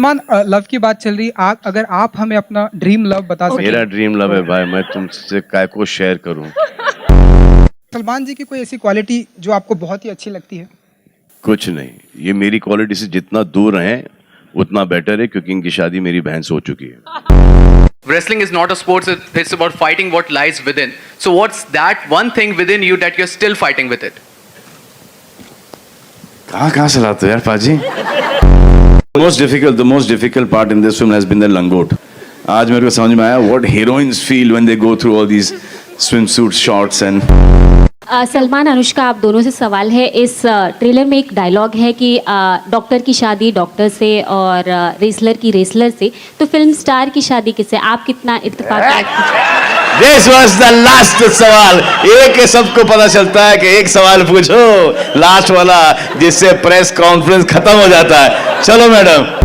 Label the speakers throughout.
Speaker 1: Salman, love की बात चल रही है, अगर आप हमें अपना ड्रीम लव बता सकें।
Speaker 2: मेरा ड्रीम लव है भाई, मैं तुमसे काय को शेयर करूं।
Speaker 1: सलमान जी की कोई ऐसी क्वालिटी जो आपको बहुत ही अच्छी लगती है?
Speaker 2: कुछ नहीं, ये मेरी क्वालिटी से जितना दूर रहें उतना बेटर है, क्योंकि इनकी शादी मेरी बहन से हो चुकी है।
Speaker 3: Wrestling is not a sport, it's about fighting what lies within. So what's that one thing within you that you're still fighting with it?
Speaker 2: कहाँ से लाते हो यार पाजी? The most difficult part in this film has been the langot. आज मेरे को समझ में आया what heroines feel when they go through all these swimsuit shots and
Speaker 4: Salman, Anushka, आप दोनों से सवाल है। इस ट्रेलर में एक डायलॉग है कि डॉक्टर की शादी डॉक्टर से और रेसलर की रेसलर से, तो फिल्म स्टार की शादी किससे? आप कितना इत्तेफाक?
Speaker 2: This was the last सवाल। एक सबको पता चलता है कि एक सवाल पूछो लास्ट वाला, जिससे प्रेस कॉन्फ्रेंस खत्म हो जाता है। चलो मैडम।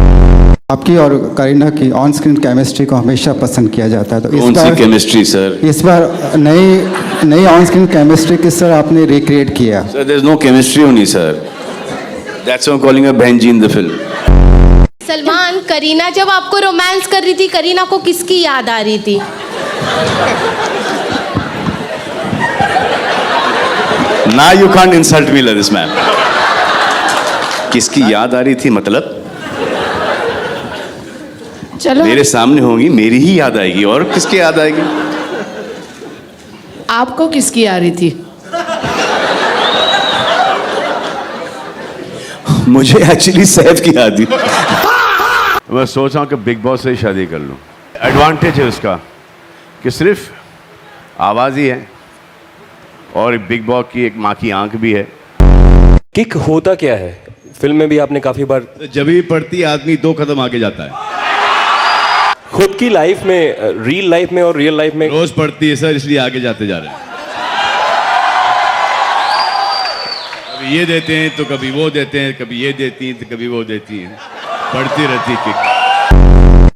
Speaker 5: आपकी और करीना की ऑन स्क्रीन केमिस्ट्री को हमेशा पसंद किया जाता है, तो
Speaker 2: कौन सी केमिस्ट्री सर?
Speaker 5: इस बार नई ऑन स्क्रीन केमिस्ट्री किस तरह आपने रिक्रिएट किया?
Speaker 2: Sir there is no chemistry only sir, that's why I am calling her बहन जी in the film.
Speaker 6: Salman, Kareena जब आपको रोमांस कर रही थी, करीना को किसकी याद आ रही थी?
Speaker 2: Now you can't insult me like this, man. किसकी याद आ रही थी मतलब?
Speaker 6: चलो,
Speaker 2: मेरे सामने होंगी, मेरी ही याद आएगी, और किसकी याद आएगी?
Speaker 6: आपको किसकी आ रही थी?
Speaker 2: मुझे एक्चुअली सैफ की याद थी। मैं सोच रहा हूँ कि बिग बॉस से ही शादी कर लूँ। एडवांटेज है उसका कि सिर्फ आवाज़ ही है, और बिग बॉस की एक माँ की आंख भी है।
Speaker 7: किक होता क्या है? फिल्म में भी आपने काफी बार
Speaker 2: जब भी पढ़ती आदमी 2 कदम आगे जाता है।
Speaker 7: खुद की लाइफ में, रियल लाइफ में और रियल लाइफ में
Speaker 2: रोज पढ़ती है सर, इसलिए आगे जाते जा रहे हैं। कभी ये देते हैं तो कभी वो देते हैं, कभी ये देती हैं तो कभी वो देती हैं, पढ़ती रहती है।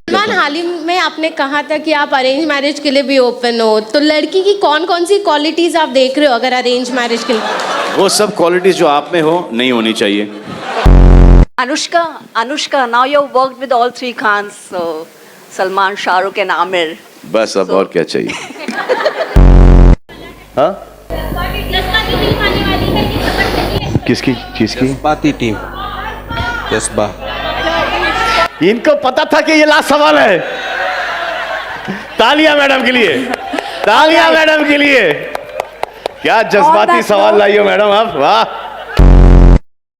Speaker 6: सलमान, हाल ही में आपने कहा था कि आप अरेंज मैरिज के लिए भी ओपन हो, तो लड़की की कौन कौन सी क्वालिटीज आप देख रहे हो अगर अरेंज मैरिज के लिए?
Speaker 2: वो सब क्वालिटीज जो आप में हो नहीं होनी चाहिए।
Speaker 8: Anushka, now you've worked with all 3 Khans, so Salman, Shahrukh and Amir.
Speaker 2: बस अब और क्या चाहिए? हाँ? किसकी चीज की?
Speaker 7: जज्बाती टीम, जज्बा।
Speaker 2: इनको पता था कि ये लास्ट सवाल है। तालियां मैडम के लिए, तालियां मैडम के लिए। क्या जज्बाती सवाल लाई हो मैडम आप, वाह।